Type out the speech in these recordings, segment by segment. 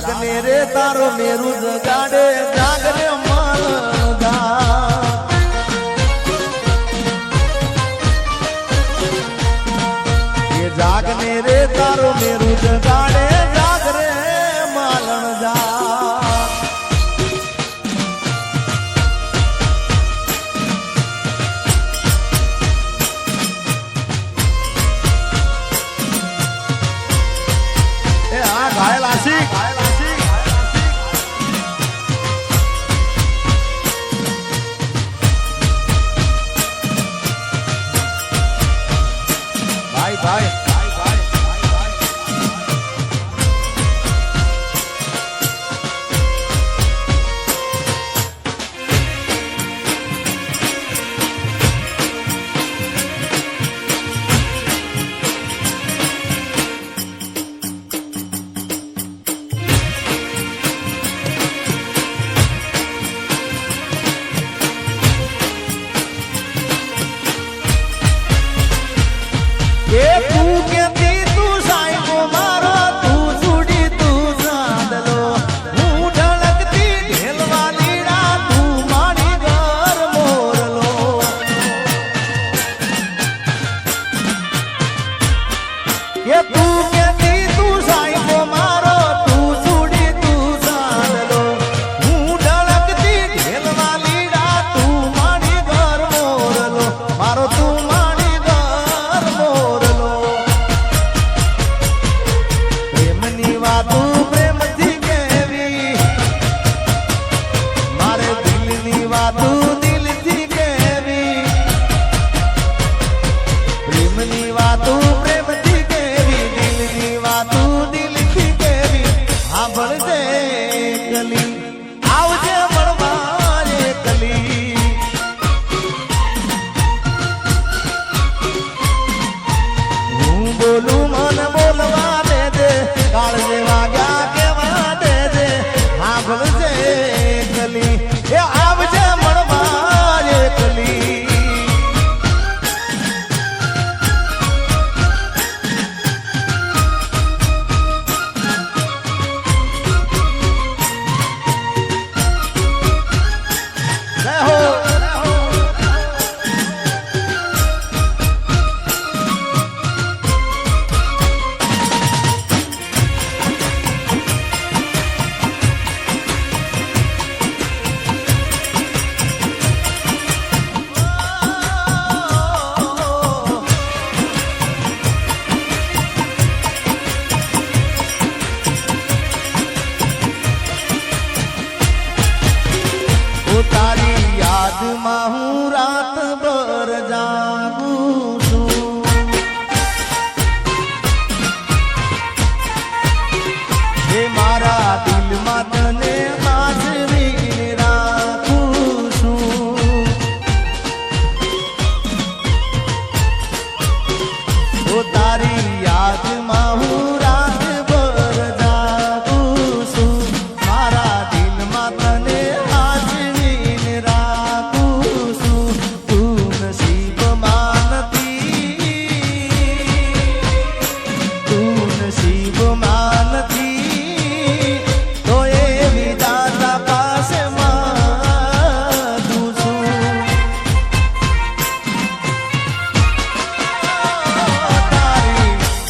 જાગને રે તારો મેરુ જગાડે જાગરે માલદા એ જાગને રે તારો મેરુ જગાડે જાગરે માલદા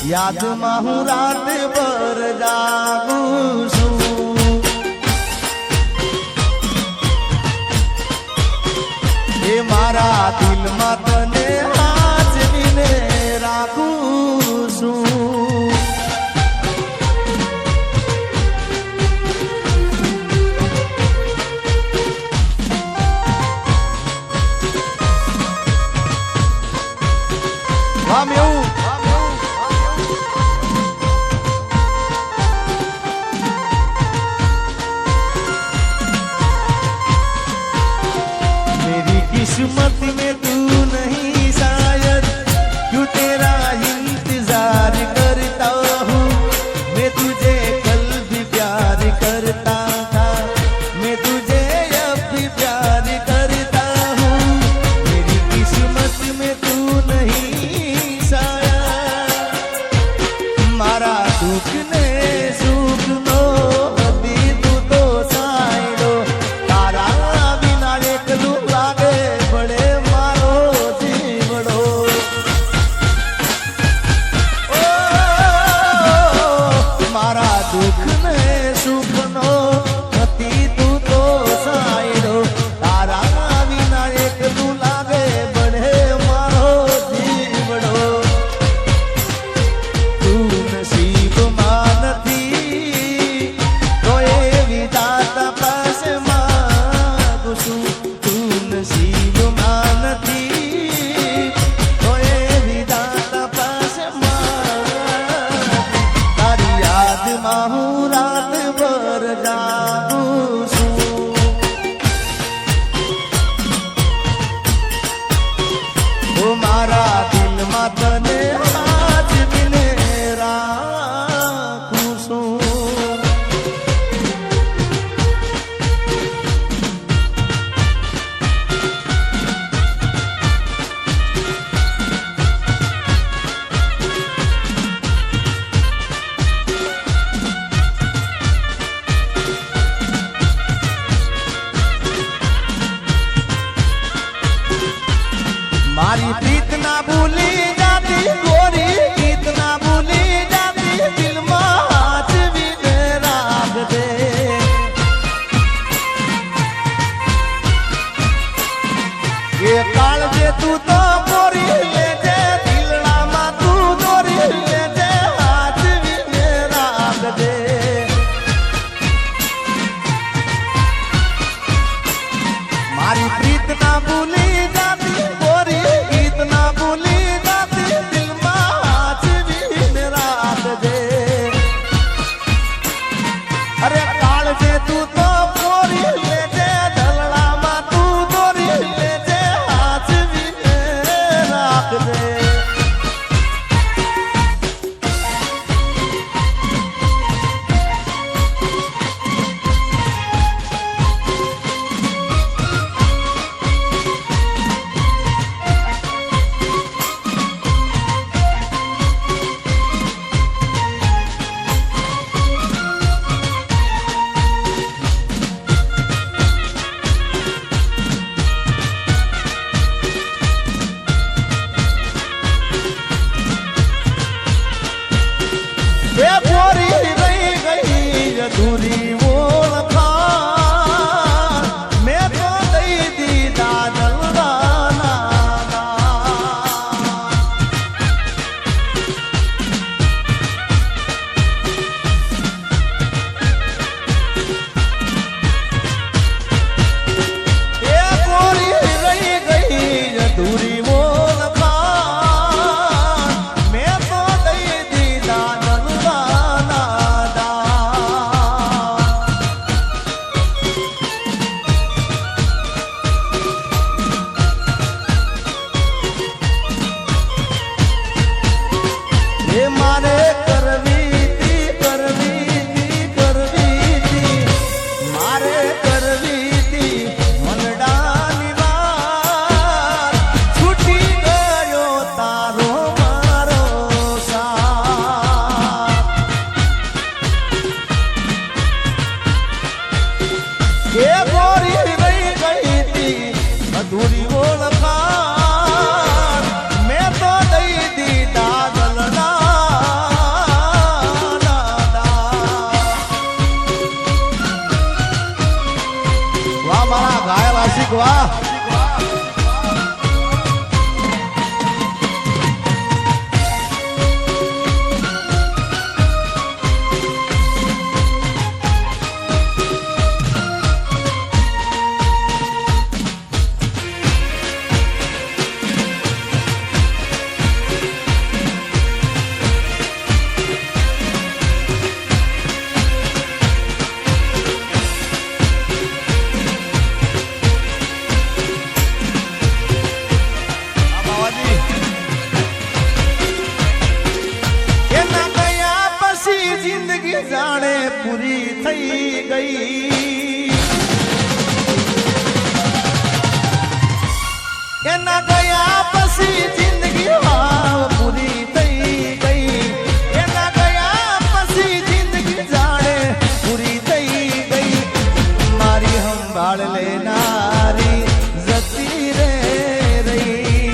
યાદમાં હું રાત ભર જાગું છું એ મારા દિલમાં તને હાજરીને રાખું છું આમ એવું किस्मत में तू नहीं शायद क्यों तेरा इंतजार करता हूँ मैं तुझे कल भी प्यार करता था मैं तुझे अब भी प्यार करता हूँ मेरी किस्मत में तू नहीं शायद मारा दुख ने सुख नो દુઃખ ને સુખ નો હતી તું તો સાયડો તારા વિના એક તું લાગે બળે મારો જીવડો તું નસીબમાં નથી તો એ વિધાતા પાસે માંગુ છું તું નસીબમાં નથી તો એ વિધાતા પાસે તારી યાદમાં હું રાત ભર જાગું છું ઓ મારા દિલમાં તને આજ દિને રાખું છું મારી પ્રીત ના ભૂલી જાતી ગોરી પ્રીત ના ભૂલી જાતી દિલમાં હાચવીને રાખજે એ કાળજે તું તો પોરી લેજે દિલડામાં તું દોરી લેજે હાચવીને રાખજે મારી પ્રીત ના ભૂલી જાતી ગોરી ગીત ના ભૂલી જાતી દિલમાં હાચવીને રાખજે અરે કાળજે તું તો પોરી લેજે દલડામાં તું દોરી લેજે હાચવીને રાખજે એ પોરી રહી ગઈ અધૂરી ઓળખાણ મેં તો દઈ દીધા જલવાના એ પોરી રહી ગઈ અધૂરી ઓળખાણ મેં તો દઈ દીધા મારે કરવી તી મારે કરવી તી મનડાની વાત છૂટી ગયો તારો મારો સાથ એ ગોરી રહી ગઈ તી અધૂરી ઓળખાણ મેં તો દઈ દીધા દલડા મારા ઘાયલ આશિક વાહ જાણે પૂરી થઈ ગઈ એના ગયા પછી જિંદગી પૂરી થઈ ગઈ એના ગયા પછી જિંદગી જાણે પૂરી થઈ ગઈ મારી સંભાળ લેનારી જતી રે રહી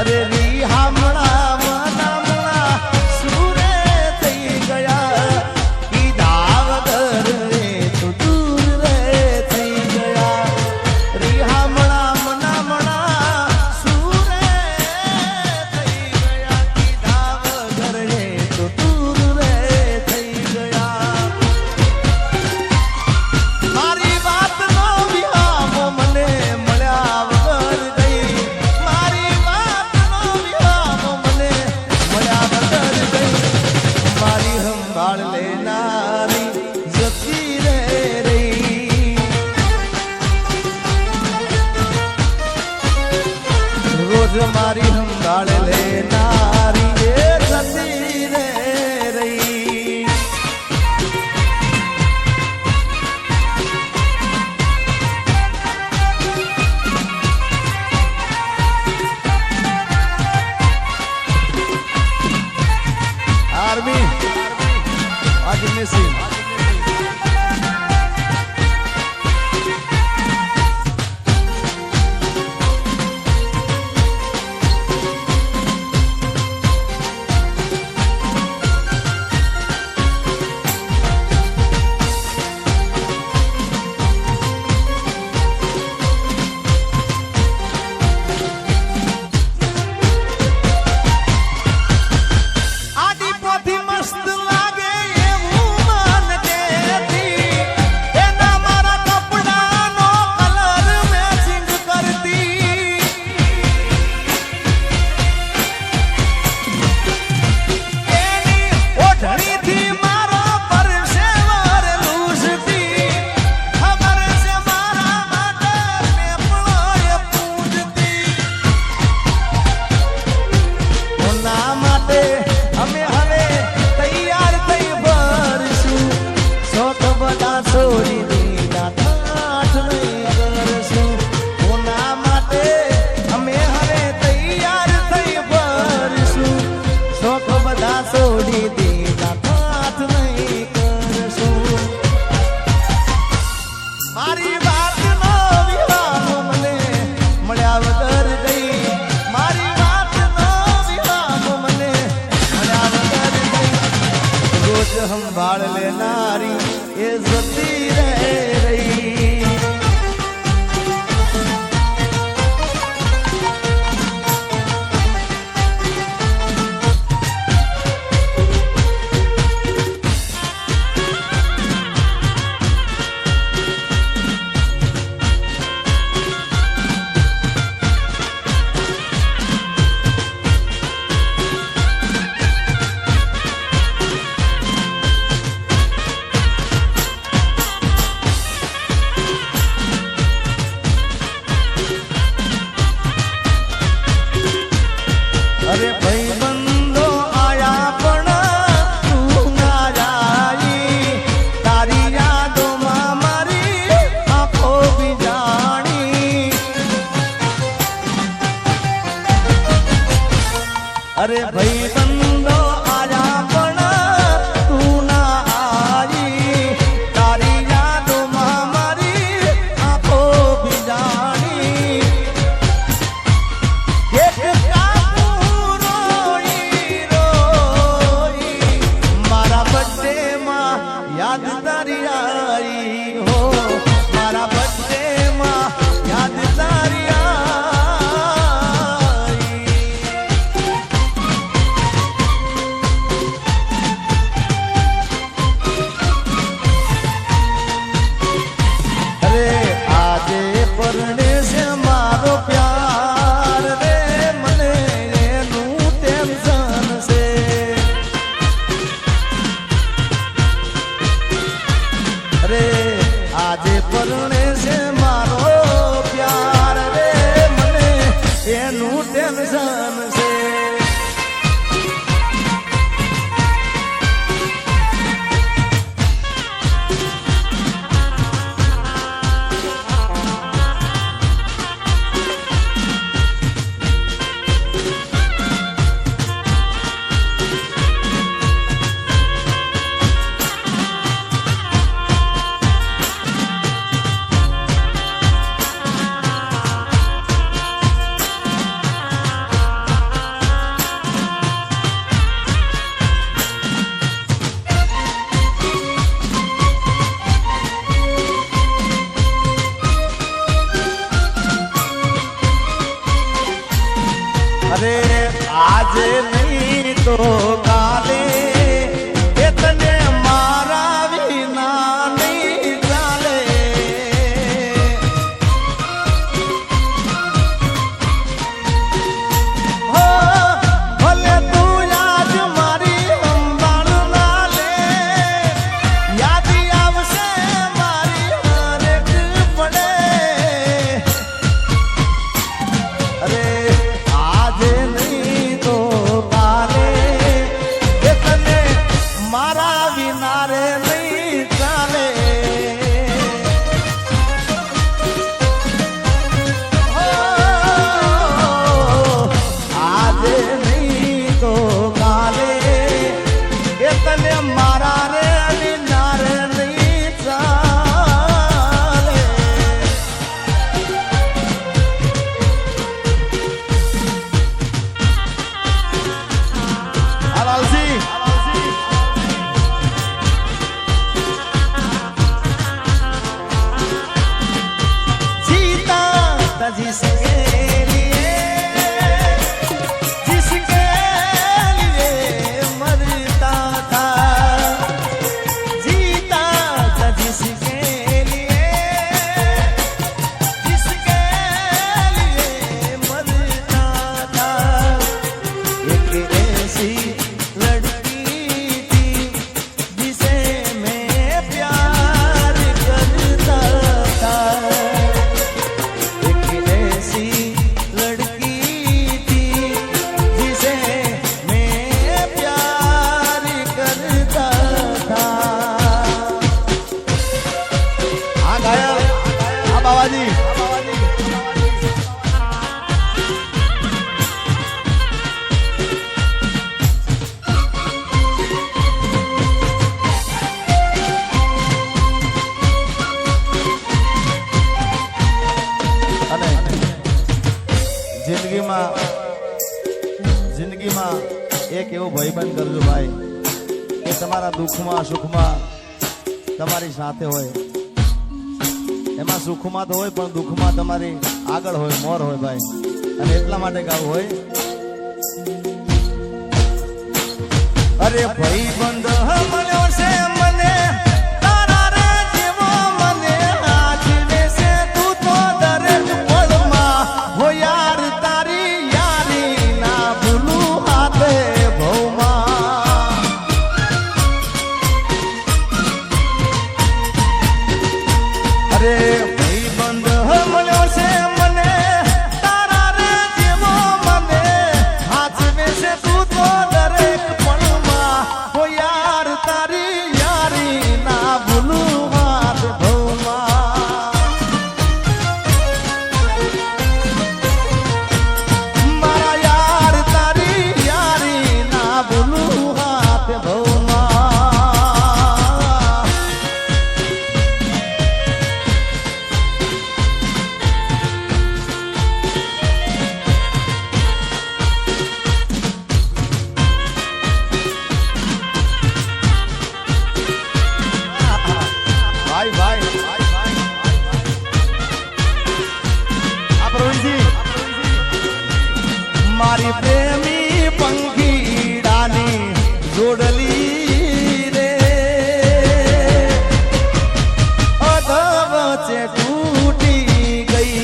અરે રી હમણાં આર્મી આજ મિસિંગ સંભાળ લેનારી એ જતી રહી વાલસી जीता जिसके लिए जिसके लिए मरता था जीता था जिसके लिए जिसके लिए मरता था एक ऐसी लड़की थी जिसे मैं प्यार करता था બાવાજી અને જિંદગીમાં એક એવો ભાઈબંધ કરજો ભાઈ કે તમારા દુઃખમાં સુખમાં તમારી સાથે હોય એમાં સુખમાં તો હોય પણ દુઃખમાં તમારી આગળ હોય મોર હોય ભાઈ અને એટલા માટે ગાવું હોય અરે ભાઈ બંધ મળ્યો છે મને તારા રે જેવો મને આજને છે તું તો દરેક પળમાં હો યાર તારી યારી ના ભૂલું હાથે ભવમાં અરે મારી પ્રેમી પંખીડાની જોડલી રે અધ વચ્ચે તૂટી ગઈ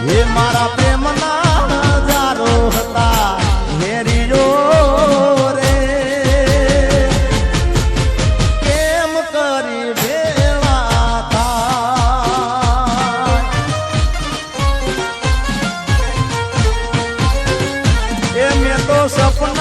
હે મારા પ્રેમના હજારો હતા હેરીઓ રે કેમ કરી સપના